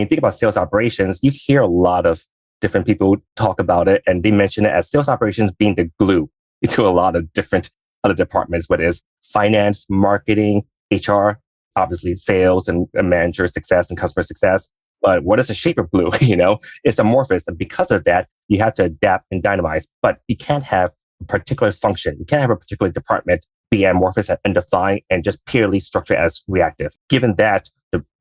when you think about sales operations, you hear a lot of different people talk about it, and they mention it as sales operations being the glue to a lot of different other departments, whether it's finance, marketing, HR, obviously sales and manager success and customer success. But what is the shape of glue? It's amorphous. And because of that, you have to adapt and dynamize, but you can't have a particular function. You can't have a particular department be amorphous and undefined and just purely structured as reactive. Given that,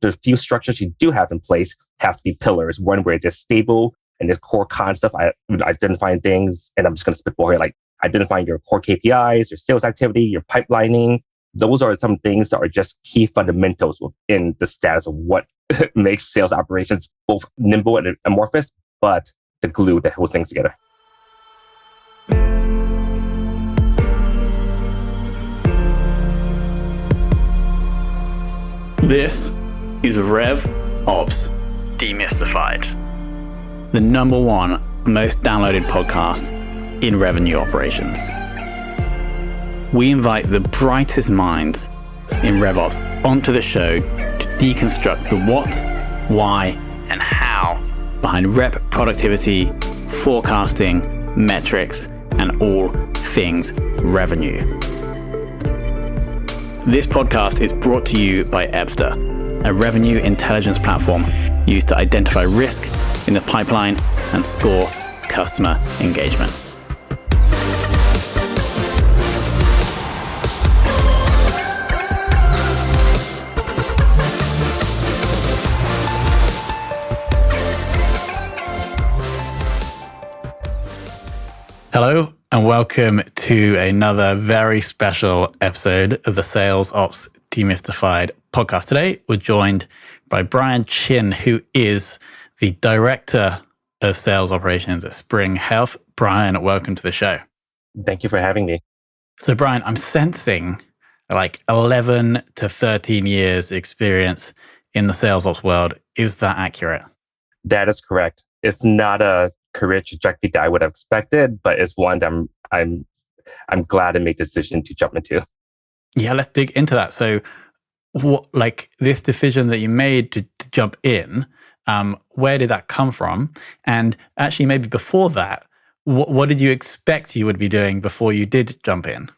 the few structures you do have in place have to be pillars. One where they're stable and the core concept, identifying things, and I'm just going to spitball here, like identifying your core KPIs, your sales activity, your pipelining. Those are some things that are just key fundamentals within the status of what makes sales operations both nimble and amorphous, but the glue that holds things together. This is RevOps Demystified, the number one most downloaded podcast in revenue operations. We invite the brightest minds in RevOps onto the show to deconstruct the what, why, and how behind rep productivity, forecasting, metrics, and all things revenue. This podcast is brought to you by Ebster, a revenue intelligence platform used to identify risk in the pipeline and score customer engagement. Hello, and welcome to another very special episode of the Sales Ops Demystified podcast. Today, we're joined by Brian Chin, who is the Director of Sales Operations at Spring Health. Brian, welcome to the show. Thank you for having me. So, Brian, I'm sensing like 11 to 13 years experience in the sales ops world. Is that accurate? That is correct. It's not a career trajectory that I would have expected, but it's one that I'm glad to make the decision to jump into. Yeah, let's dig into that. So, what, like this decision that you made to jump in, where did that come from? And actually, maybe before that, what did you expect you would be doing before you did jump in?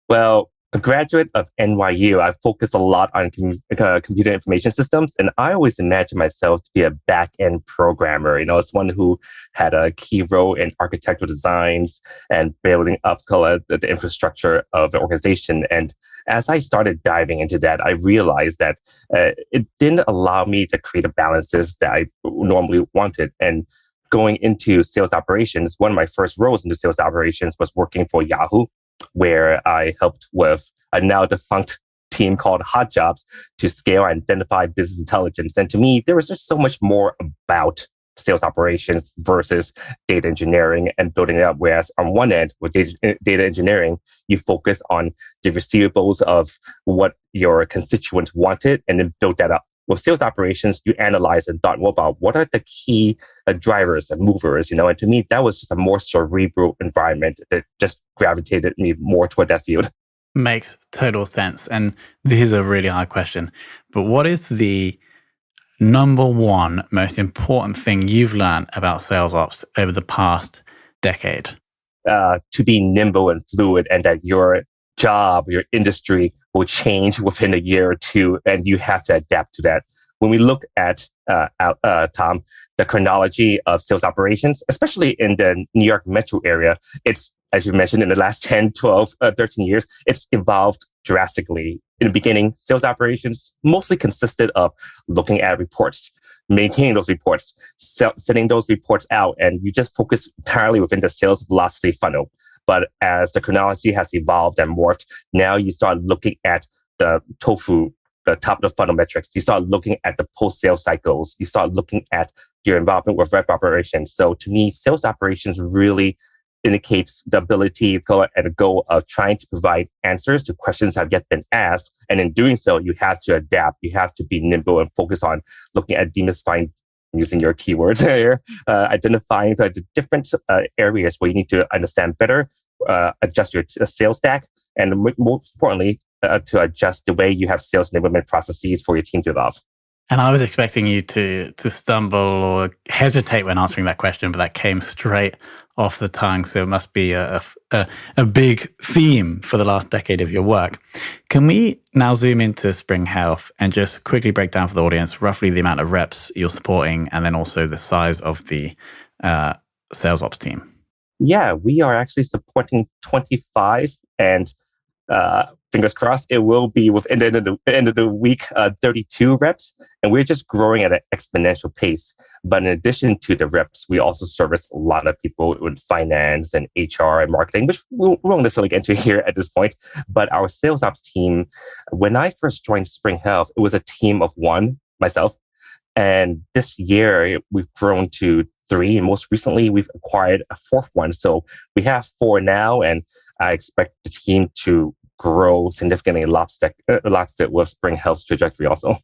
Well, a graduate of NYU, I focus a lot on computer information systems, and I always imagined myself to be a back-end programmer. As one who had a key role in architectural designs and building up the infrastructure of the organization. And as I started diving into that, I realized that it didn't allow me to create the balances that I normally wanted. And going into sales operations, one of my first roles into sales operations was working for Yahoo, where I helped with a now defunct team called Hot Jobs to scale and identify business intelligence. And to me, there was just so much more about sales operations versus data engineering and building it up. Whereas on one end, with data engineering, you focus on the receivables of what your constituents wanted and then build that up. With sales operations, you analyze and thought about what are the key drivers and movers, and to me, that was just a more cerebral environment that just gravitated me more toward that field. Makes total sense. And this is a really hard question, but what is the number one most important thing you've learned about sales ops over the past decade? To be nimble and fluid, and that your job, your industry will change within a year or two, and you have to adapt to that. When we look at, Tom, the chronology of sales operations, especially in the New York metro area, it's, as you mentioned, in the last 10, 12, 13 years, it's evolved drastically. In the beginning, sales operations mostly consisted of looking at reports, maintaining those reports, sending those reports out, and you just focus entirely within the sales velocity funnel. But as the chronology has evolved and morphed, now you start looking at the TOFU, the top of the funnel metrics. You start looking at the post-sale cycles. You start looking at your involvement with rep operations. So to me, sales operations really indicates the ability and a goal of trying to provide answers to questions that have yet been asked. And in doing so, you have to adapt. You have to be nimble and focus on looking at demystifying, using your keywords here, identifying the different areas where you need to understand better, adjust your sales stack, and most importantly, to adjust the way you have sales enablement processes for your team to evolve. And I was expecting you to stumble or hesitate when answering that question, but that came straight off the tongue. So it must be a big theme for the last decade of your work. Can we now zoom into Spring Health and just quickly break down for the audience roughly the amount of reps you're supporting and then also the size of the sales ops team? Yeah, we are actually supporting 25 and fingers crossed, it will be within the end of the week, 32 reps. And we're just growing at an exponential pace. But in addition to the reps, we also service a lot of people in finance and HR and marketing, which we won't necessarily get into here at this point. But our sales ops team, when I first joined Spring Health, it was a team of one, myself. And this year, we've grown to 3. And most recently, we've acquired a 4th one. So we have 4 now. And I expect the team to grow significantly lockstep with Spring Health's trajectory also.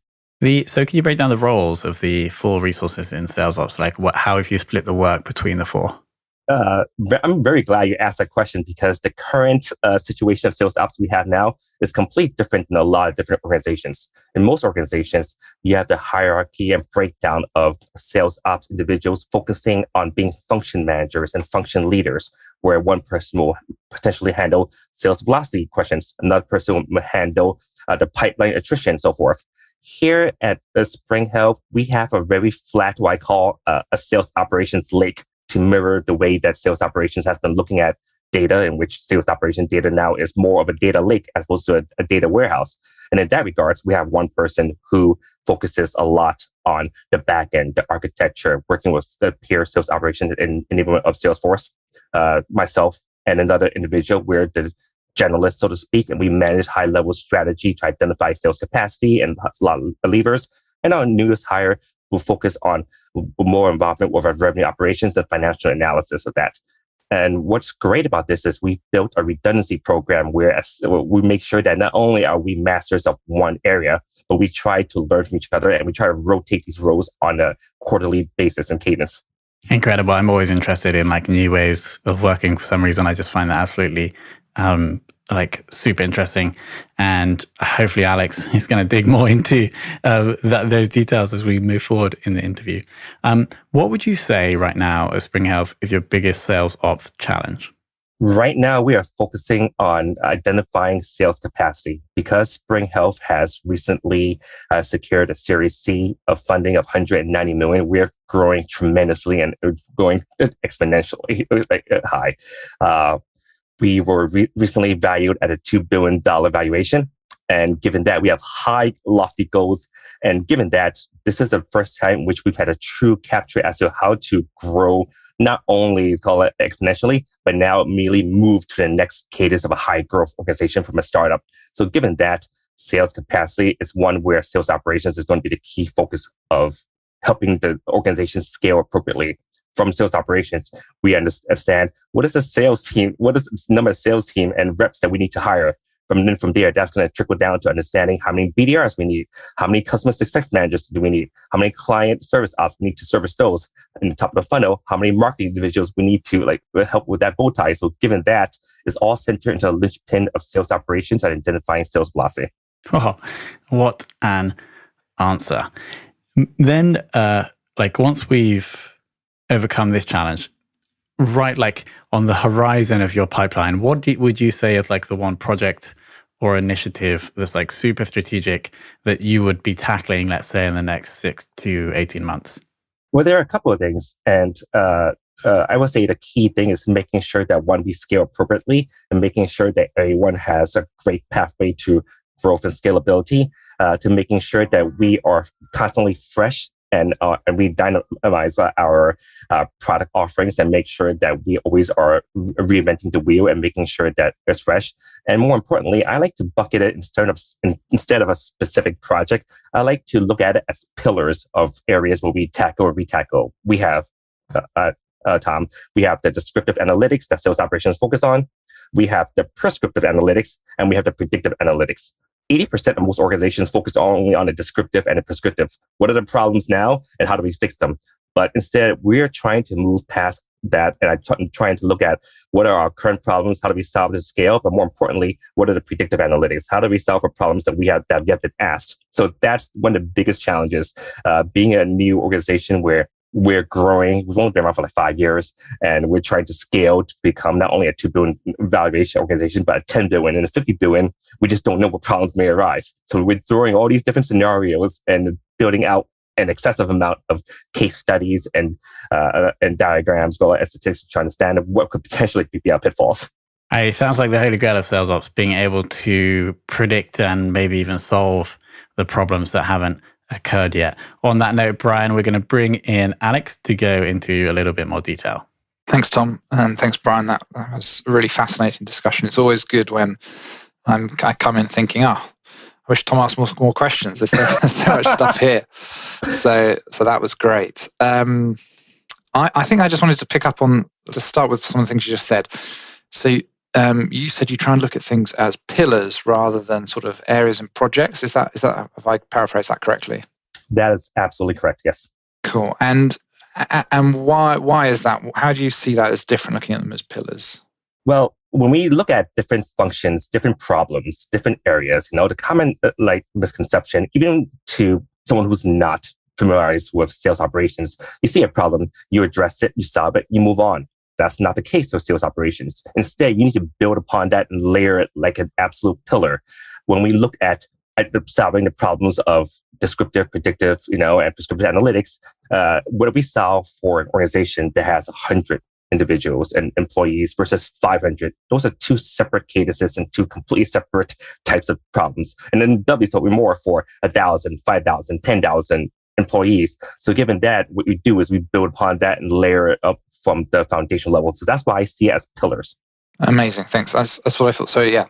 So can you break down the roles of the 4 resources in sales ops? Like how have you split the work between the 4? I'm very glad you asked that question because the current situation of sales ops we have now is completely different in a lot of different organizations. In most organizations, you have the hierarchy and breakdown of sales ops individuals focusing on being function managers and function leaders, where one person will potentially handle sales velocity questions, another person will handle the pipeline attrition and so forth. Here at Spring Health, we have a very flat, what I call a sales operations lake, to mirror the way that sales operations has been looking at data, in which sales operation data now is more of a data lake as opposed to a data warehouse. And in that regards, we have one person who focuses a lot on the back end, the architecture, working with the peer sales operation and enablement of Salesforce. Myself and another individual, we're the generalists, so to speak, and we manage high-level strategy to identify sales capacity and a lot of levers. And our newest hire will focus on more involvement with our revenue operations and financial analysis of that. And what's great about this is we built a redundancy program where we make sure that not only are we masters of one area, but we try to learn from each other and we try to rotate these roles on a quarterly basis and cadence. Incredible. I'm always interested in new ways of working. For some reason, I just find that absolutely super interesting. And hopefully Alex is going to dig more into those details as we move forward in the interview. What would you say right now at Spring Health is your biggest sales ops challenge? Right now, we are focusing on identifying sales capacity because Spring Health has recently secured a Series C of funding of $190 million. We're growing tremendously and going exponentially high. We were recently valued at a $2 billion valuation. And given that we have high, lofty goals, and given that this is the first time in which we've had a true capture as to how to grow, not only call it exponentially, but now immediately move to the next cadence of a high growth organization from a startup. So given that, sales capacity is one where sales operations is going to be the key focus of helping the organization scale appropriately. From sales operations, we understand what is the sales team, what is the number of sales team and reps that we need to hire. From there, that's going to trickle down to understanding how many BDRs we need, how many customer success managers do we need, how many client service ops we need to service those. In the top of the funnel, how many marketing individuals we need to help with that bow tie. So given that, it's all centered into a linchpin of sales operations and identifying sales velocity. Oh, what an answer. Then, once we've overcome this challenge, right, on the horizon of your pipeline, what would you say is the one project or initiative that's super strategic that you would be tackling, let's say, in the next 6 to 18 months? Well, there are a couple of things. And I would say the key thing is making sure that we scale appropriately and making sure that everyone has a great pathway to growth and scalability, to making sure that we are constantly fresh and we dynamize our product offerings and make sure that we always are reinventing the wheel and making sure that it's fresh. And more importantly, I like to bucket it instead of a specific project. I like to look at it as pillars of areas where we tackle or retackle. We have, Tom, we have the descriptive analytics that sales operations focus on. We have the prescriptive analytics, and we have the predictive analytics. 80% of most organizations focus only on the descriptive and the prescriptive. What are the problems now, and how do we fix them? But instead, we're trying to move past that, and I'm trying to look at what are our current problems, how do we solve this scale, but more importantly, what are the predictive analytics? How do we solve for problems that we have yet been asked? So that's one of the biggest challenges, being a new organization where we're growing. We've only been around for like 5 years, and we're trying to scale to become not only a 2 billion valuation organization, but a 10 billion and a 50 billion. We just don't know what problems may arise. So we're throwing all these different scenarios and building out an excessive amount of case studies and diagrams, go and statistics to try to understand what could potentially be our pitfalls. It sounds like the holy grail of sales ops, being able to predict and maybe even solve the problems that haven't occurred yet. On that note, Brian, we're going to bring in Alex to go into a little bit more detail. Thanks, Tom. And thanks, Brian. That was a really fascinating discussion. It's always good when I come in thinking, I wish Tom asked more questions. There's so much stuff here. So that was great. I think I just wanted to pick up on, to start with some of the things you just said. So you said you try and look at things as pillars rather than sort of areas and projects. Is that if I paraphrase that correctly? That is absolutely correct. Yes. Cool. And why is that? How do you see that as different, looking at them as pillars? Well, when we look at different functions, different problems, different areas, the common misconception, even to someone who's not familiarized with sales operations, you see a problem, you address it, you solve it, you move on. That's not the case with sales operations. Instead, you need to build upon that and layer it like an absolute pillar. When we look at solving the problems of descriptive, predictive, and prescriptive analytics, what do we solve for an organization that has 100 individuals and employees versus 500? Those are two separate cases and two completely separate types of problems. And then doubly so more for 1,000, 5,000, 10,000 employees. So given that, what we do is we build upon that and layer it up from the foundation level. So that's why I see it as pillars. Amazing. Thanks. That's what I thought. So yeah,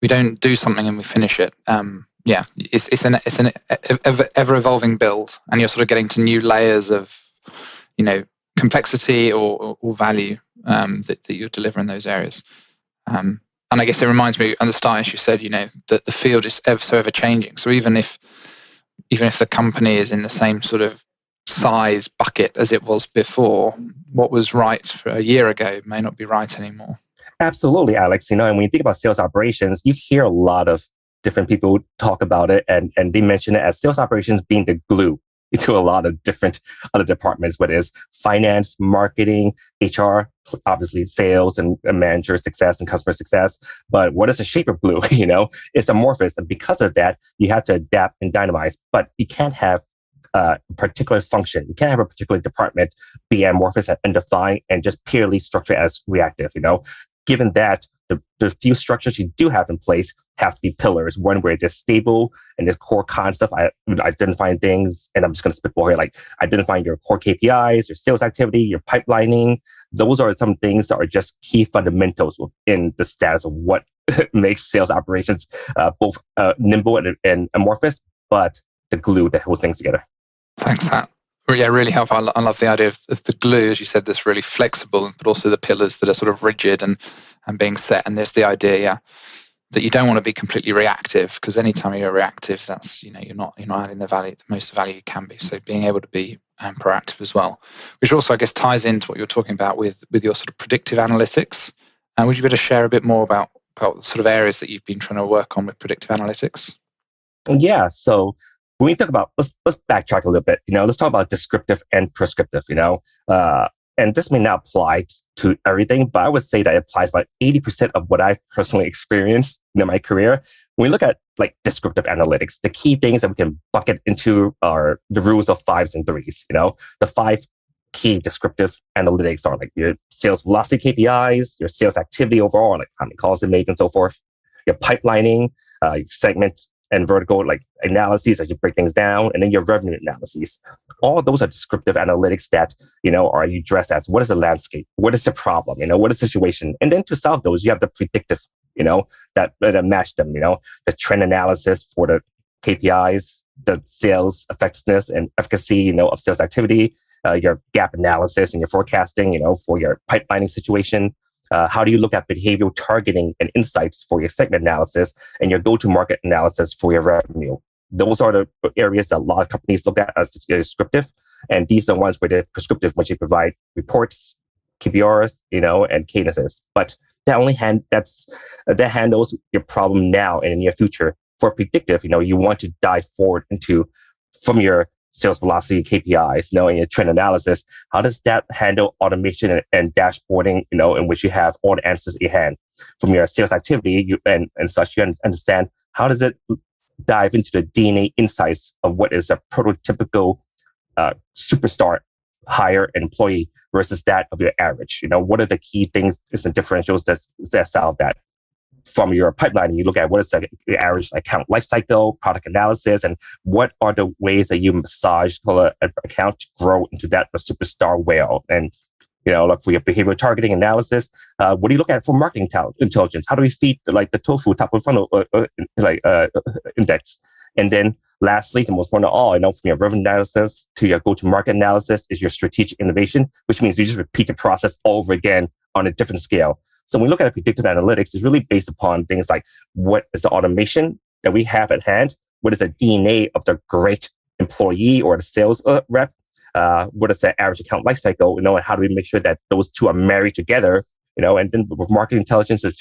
we don't do something and we finish it. It's an ever evolving build, and you're sort of getting to new layers of, complexity or value that you're delivering in those areas. And I guess it reminds me, on the start, as you said, that the field is ever changing. So even if the company is in the same sort of size bucket as it was before, what was right for a year ago may not be right anymore. Absolutely, Alex. And when you think about sales operations, you hear a lot of different people talk about it, and they mention it as sales operations being the glue to a lot of different other departments, whether it's finance, marketing, HR, obviously sales and manager success and customer success. But what is the shape of glue? It's amorphous. And because of that, you have to adapt and dynamize. But you can't have a particular function. You can't have a particular department be amorphous and undefined and just purely structured as reactive. Given that, the few structures you do have in place have to be pillars. One where they're stable and the core concept, identifying things, and I'm just going to spitball here, like identifying your core KPIs, your sales activity, your pipelining. Those are some things that are just key fundamentals within the status of what makes sales operations both nimble and amorphous, but the glue that holds things together. Thanks, Pat. Yeah, really helpful. I love the idea of the glue, as you said, that's really flexible, but also the pillars that are sort of rigid and being set. And there's the idea, that you don't want to be completely reactive, because anytime you're reactive, that's you're not adding the most value you can be. So being able to be proactive as well, which also I guess ties into what you're talking about with your sort of predictive analytics. And would you be able to share a bit more about the sort of areas that you've been trying to work on with predictive analytics? Yeah. So when we talk about, let's backtrack a little bit, let's talk about descriptive and prescriptive, and this may not apply to everything, but I would say that it applies about 80% of what I've personally experienced in my career. When we look at like descriptive analytics, the key things that we can bucket into are the rules of 5s and 3s. The 5 key descriptive analytics are like your sales velocity KPIs, your sales activity overall, like how many calls it made and so forth, your pipelining, your segment and vertical like analyses as you break things down, and then your revenue analyses. All of those are descriptive analytics that, are you addressed as what is the landscape? What is the problem? What is the situation? And then to solve those, you have the predictive, that match them, the trend analysis for the KPIs, the sales effectiveness and efficacy, of sales activity, your gap analysis and your forecasting, for your pipelining situation. How do you look at behavioral targeting and insights for your segment analysis and your go-to-market analysis for your revenue? Those are the areas that a lot of companies look at as descriptive. And these are the ones where they're prescriptive, which they provide reports, KPRs, and cadences. But that handles your problem now and in the near future. For predictive, you want to dive forward into from your sales velocity KPIs, and your trend analysis. How does that handle automation and dashboarding, in which you have all the answers at your hand? From your sales activity and such, you understand how does it dive into the DNA insights of what is a prototypical superstar hire employee versus that of your average. What are the key things and differentials that solve that? From your pipeline, you look at what is the average account lifecycle, product analysis, and what are the ways that you massage an account to grow into that superstar whale. And like for your behavioral targeting analysis, what do you look at for marketing intelligence? How do we feed the tofu top of funnel index? And then lastly, the most important of all, from your revenue analysis to your go-to-market analysis is your strategic innovation, which means you just repeat the process over again on a different scale. So when we look at predictive analytics, it's really based upon things like what is the automation that we have at hand? What is the DNA of the great employee or the sales rep? What is the average account lifecycle? And how do we make sure that those two are married together? And then with market intelligence and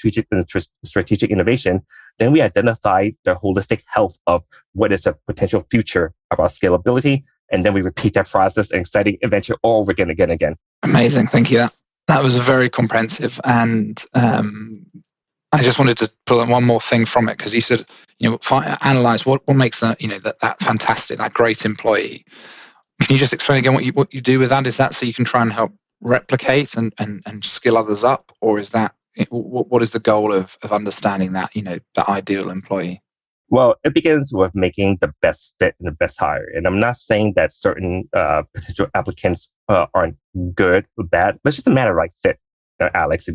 strategic innovation, then we identify the holistic health of what is a potential future of our scalability. And then we repeat that process and exciting adventure over again. Amazing. Thank you. That was very comprehensive. And I just wanted to pull in one more thing from it, because you said, analyze what makes that fantastic, that great employee. Can you just explain again what you do with that? Is that so you can try and help replicate and skill others up, or is that what is the goal of understanding that the ideal employee? Well, it begins with making the best fit and the best hire. And I'm not saying that certain potential applicants aren't good or bad, but it's just a matter of right fit, Alex.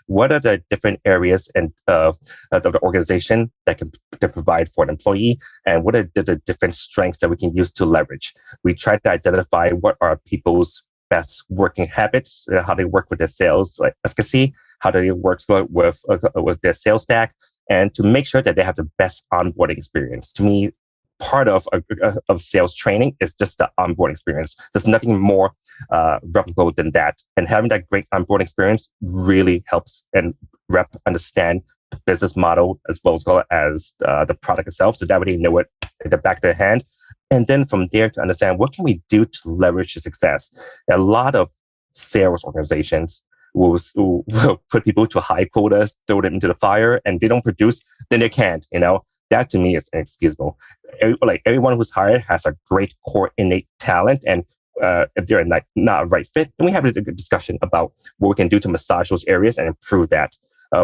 What are the different areas of the organization that can provide for an employee, and what are the different strengths that we can use to leverage? We try to identify what are people's best working habits, how they work with their sales efficacy, how they work with their sales stack, and to make sure that they have the best onboarding experience. To me, part of sales training is just the onboarding experience. There's nothing more replicable than that. And having that great onboarding experience really helps and rep understand the business model as well as the product itself. So that way they know it at the back of their hand. And then from there to understand what can we do to leverage the success. A lot of sales organizations will put people to high quotas, throw them into the fire, and they don't produce, then they can't. That to me is inexcusable. Everyone who's hired has a great core innate talent, and if they're not a right fit, then we have a good discussion about what we can do to massage those areas and improve that.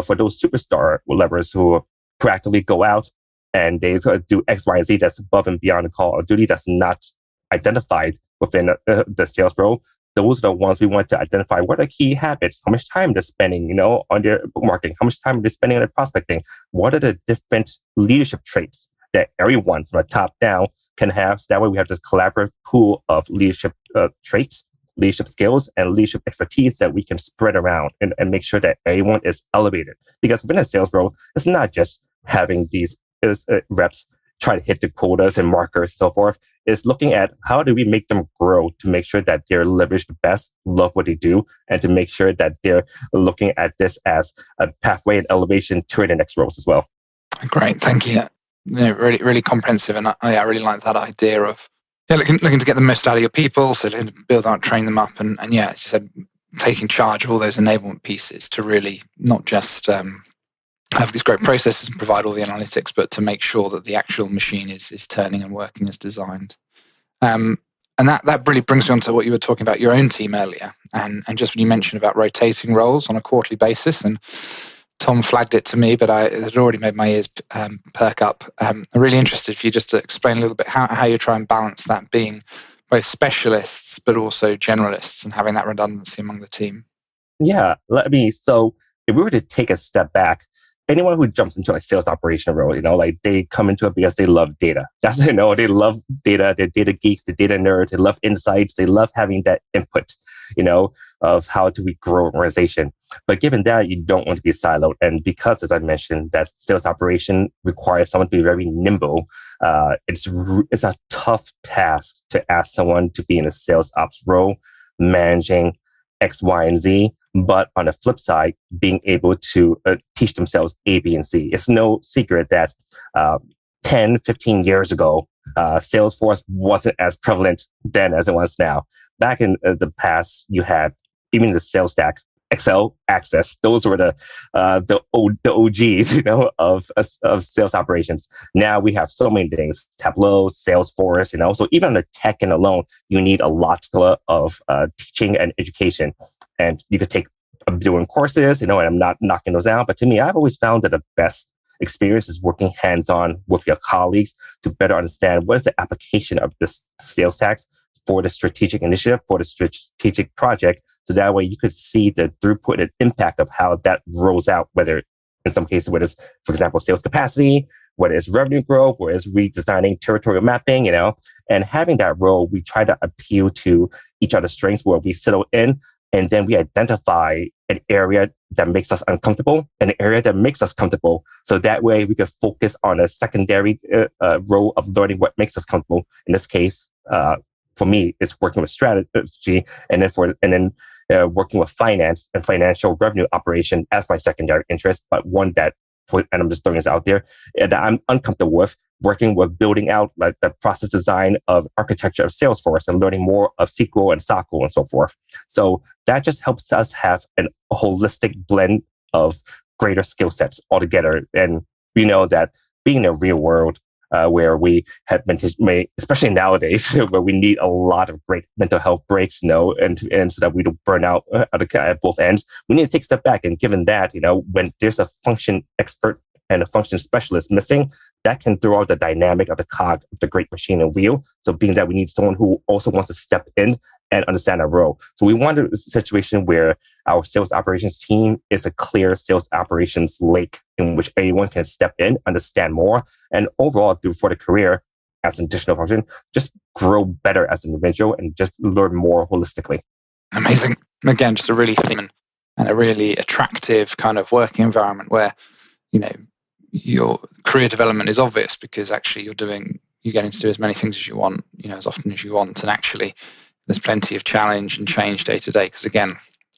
For those superstar levers who proactively go out and they do X, Y, and Z that's above and beyond the call of duty that's not identified within the sales role, those are the ones we want to identify. What are key habits? How much time they're spending, on their marketing? How much time they're spending on their prospecting? What are the different leadership traits that everyone from the top down can have? So that way we have this collaborative pool of leadership traits, leadership skills, and leadership expertise that we can spread around and make sure that everyone is elevated. Because within a sales role, it's not just having these reps try to hit the quotas and markers and so forth. Is looking at how do we make them grow to make sure that they're leveraged the best, love what they do, and to make sure that they're looking at this as a pathway and elevation to the next roles as well. Great, thank you. Really, really comprehensive, and I really like that idea of looking to get the most out of your people, so build out, train them up, and as you said, taking charge of all those enablement pieces to really not just have these great processes and provide all the analytics, but to make sure that the actual machine is turning and working as designed. And that really brings me on to what you were talking about your own team earlier, and just when you mentioned about rotating roles on a quarterly basis, and Tom flagged it to me, but it had already made my ears perk up. I'm really interested for you just to explain a little bit how you try and balance that, being both specialists but also generalists, and having that redundancy among the team. Yeah, so if we were to take a step back anyone who jumps into a sales operation role, like they come into it because they love data. That's, they love data. They're data geeks, they're data nerds, they love insights, they love having that input, of how do we grow an organization. But given that, you don't want to be siloed. And because, as I mentioned, that sales operation requires someone to be very nimble, it's a tough task to ask someone to be in a sales ops role, managing X, Y, and Z. But on the flip side, being able to teach themselves A, B, and C. It's no secret that 10, 15 years ago, Salesforce wasn't as prevalent then as it was now. Back in the past, you had even the sales stack, Excel, Access. Those were the OGs, of sales operations. Now we have so many things: Tableau, Salesforce. So even on the tech end alone, you need a lot of teaching and education. And you could take doing courses, and I'm not knocking those out. But to me, I've always found that the best experience is working hands-on with your colleagues to better understand what is the application of this sales tax for the strategic initiative, for the strategic project. So that way you could see the throughput and impact of how that rolls out, whether in some cases, whether it's, for example, sales capacity, whether it's revenue growth, whether it's redesigning territorial mapping, and having that role, we try to appeal to each other's strengths where we settle in. And then we identify an area that makes us uncomfortable and an area that makes us comfortable. So that way we could focus on a secondary role of learning what makes us comfortable. In this case, for me, it's working with strategy, and then working with finance and financial revenue operation as my secondary interest, but one that, and I'm just throwing this out there, that I'm uncomfortable with, working with building out like the process design of architecture of Salesforce and learning more of SQL and SOQL and so forth. So that just helps us have a holistic blend of greater skill sets altogether. And we know that being in the real world, where we have been, especially nowadays, where we need a lot of great mental health breaks, and so that we don't burn out at both ends, we need to take a step back. And given that, when there's a function expert and a function specialist missing, that can throw out the dynamic of the cog of the great machine and wheel. So being that we need someone who also wants to step in and understand our role. So we want a situation where our sales operations team is a clear sales operations lake in which anyone can step in, understand more, and overall, for the career as an additional function, just grow better as an individual and just learn more holistically. Amazing. Again, just a really human and a really attractive kind of working environment where, your career development is obvious because actually you're getting to do as many things as you want, as often as you want. And actually there's plenty of challenge and change day to day. Because again,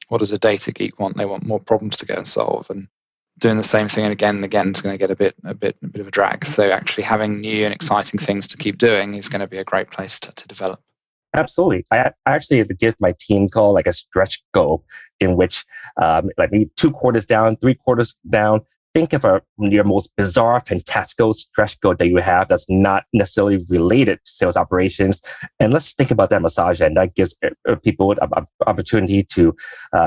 what does a data geek want? They want more problems to go and solve, and doing the same thing again and again is going to get a bit of a drag. So actually having new and exciting things to keep doing is going to be a great place to develop. Absolutely. I actually give my team call like a stretch goal in which like maybe 2 quarters down, 3 quarters down, think of your most bizarre, fantastical stretch goal that you have that's not necessarily related to sales operations. And let's think about that massage. And that gives people an opportunity to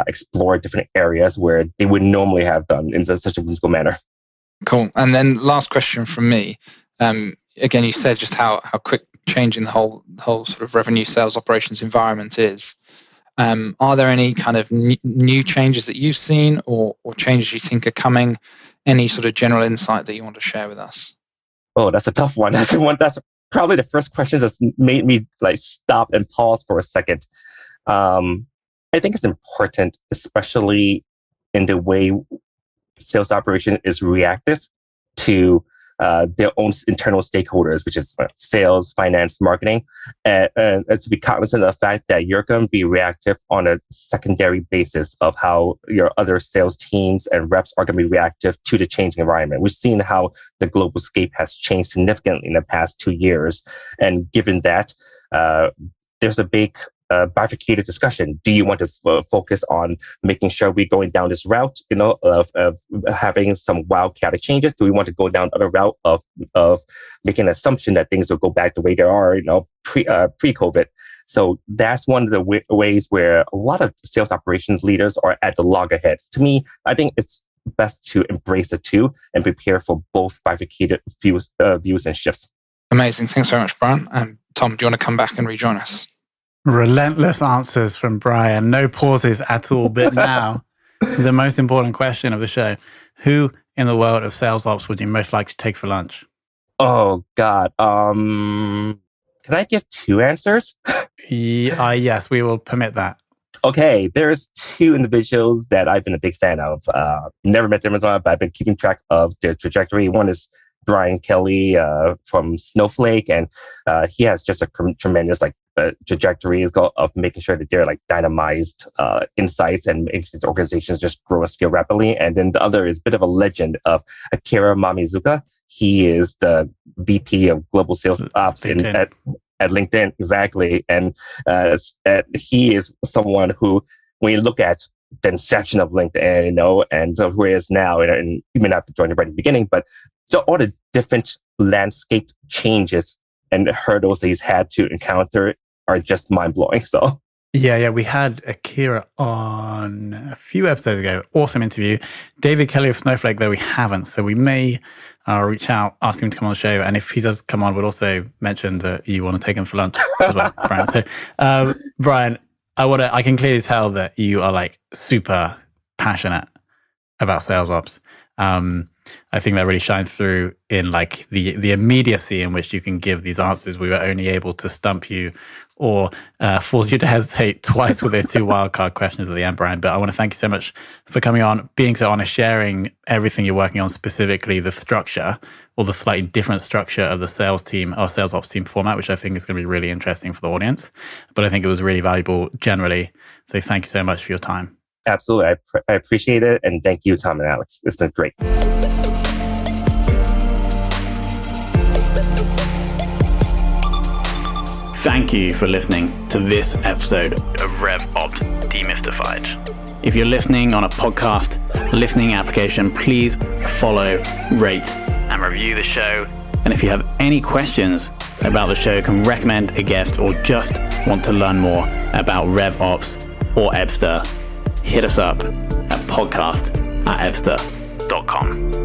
explore different areas where they would normally have done in such a musical manner. Cool. And then last question from me. Again, you said just how quick changing the whole sort of revenue sales operations environment is. Are there any kind of new changes that you've seen or changes you think are coming? Any sort of general insight that you want to share with us? Oh, that's a tough one. That's probably the first question that's made me like stop and pause for a second. I think it's important, especially in the way sales operation is reactive to their own internal stakeholders, which is sales, finance, marketing, and to be cognizant of the fact that you're going to be reactive on a secondary basis of how your other sales teams and reps are going to be reactive to the changing environment. We've seen how the global scape has changed significantly in the past 2 years. And given that, there's a big bifurcated discussion. Do you want to focus on making sure we're going down this route, of having some wild chaotic changes? Do we want to go down the other route of making an assumption that things will go back the way they are, pre-COVID? So that's one of the ways where a lot of sales operations leaders are at the loggerheads. To me, I think it's best to embrace the two and prepare for both bifurcated views and shifts. Amazing. Thanks very much, Brian. Tom, do you want to come back and rejoin us? Relentless answers from Brian. No pauses at all. But now, the most important question of the show. Who in the world of sales ops would you most like to take for lunch? Oh God. Can I give two answers? Yes, we will permit that. Okay, there's two individuals that I've been a big fan of. Never met them, but I've been keeping track of their trajectory. One is Brian Kelly from Snowflake, and he has just a tremendous trajectory of making sure that they're dynamized insights and making his organizations just grow and scale rapidly. And then the other is a bit of a legend of Akira Mamizuka. He is the VP of Global Sales Ops at LinkedIn, exactly. And he is someone who, when you look at the inception of LinkedIn, and where it is now, and you may not have joined right at the beginning, but so all the different landscape changes and hurdles that he's had to encounter are just mind-blowing. So yeah, we had Akira on a few episodes ago. Awesome interview. David Kelly of Snowflake, though, we haven't. So we may reach out, ask him to come on the show. And if he does come on, we'll also mention that you want to take him for lunch as well, Brian. So, Brian, I can clearly tell that you are super passionate about sales ops. I think that really shines through in the immediacy in which you can give these answers. We were only able to stump you or force you to hesitate twice with those two wildcard questions at the end, Brian. But I want to thank you so much for coming on, being so honest, sharing everything you're working on, specifically the structure or the slightly different structure of the sales team or sales ops team format, which I think is going to be really interesting for the audience. But I think it was really valuable generally. So thank you so much for your time. Absolutely. I appreciate it. And thank you, Tom and Alex. It's been great. Thank you for listening to this episode of RevOps Demystified. If you're listening on a podcast listening application, please follow, rate, and review the show. And if you have any questions about the show, can recommend a guest, or just want to learn more about RevOps or Ebster, hit us up at podcast@ebster.com.